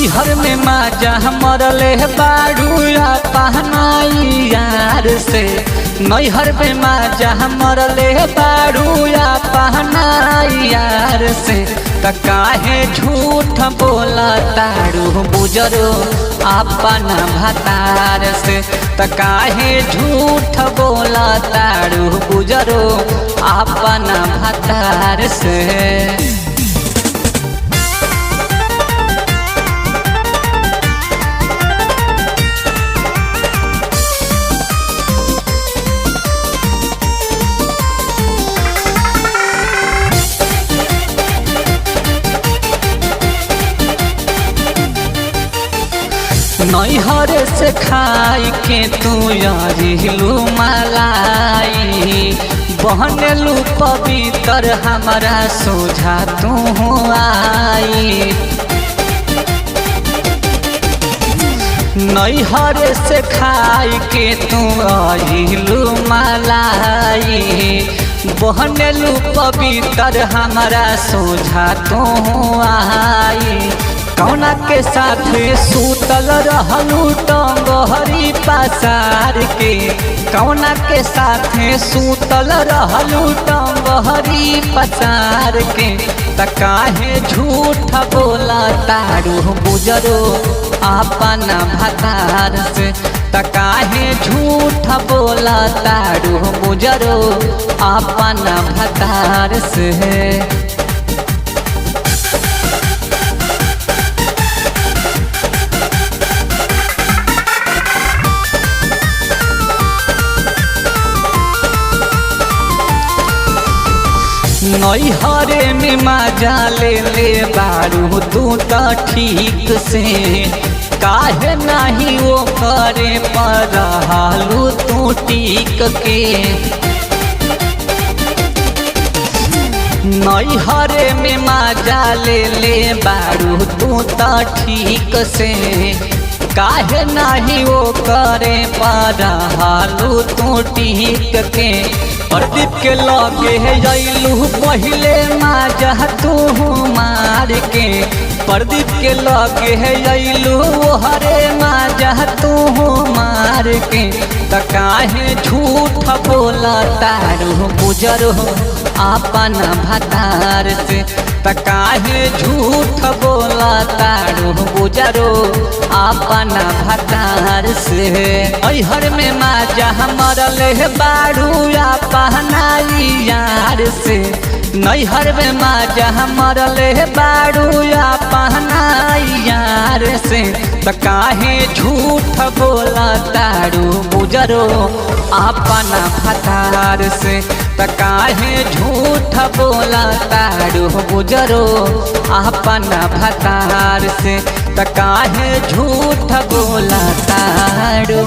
नैहर में माजा मरले बाड़ू पहनाई यार से। नैहर में माजा मरले बाड़ू पहनाई यार से। त काहे झूठ बोला तारू बुजरो अपना भतार से। त काहे झूठ बोला तारू बुजरो अपना भतार से। नैहर से खाई के तू यारिलू मलाई। बहनलू पवित्र हमारा सोझा तू आई। नैहर से खाई के तू यारिलू मलाई। बहनलू पवित्र हमारा सोझा तू आई। कौना के साथ सूतल रहलू टंगहरी पसार के। कौना के साथ सूतल रहलू टंगहरी पसार के। त काहे झूठ बोला तारू बुजरो अपना भतार से। त काहे झूठ बोला तारू बुजरो अपना भतार से। नैहरे में माजा ले बारू तू त ठीक से। काहे नहीं वो करे पर रहलू तू टिक के। नैहरे में माजा ले बारू तू त ठीक से। काहे नहीं वो करे पर रहलू तू टिक के। प्रदीप के लगे अइलू पहले माजा तू मार के। प्रदीप के लगे अइलू हरे माजा तू मार के। त काहे झूठ बोला तारू बुजरो अपना भतार से। त काहे झूठ बोला तारू बुजरो अपना भतार से। नैहर में माजा मरले बाड़ू पहनाई यार से। नैहर में माजा मरले बाड़ू पहनाई यार से। त काहे झूठ बोला तारू बुजरो अपना भतार से। त काहे झूठ बोला तारू बुजरो अपना भतार से। त काहे झूठ बोला तारू।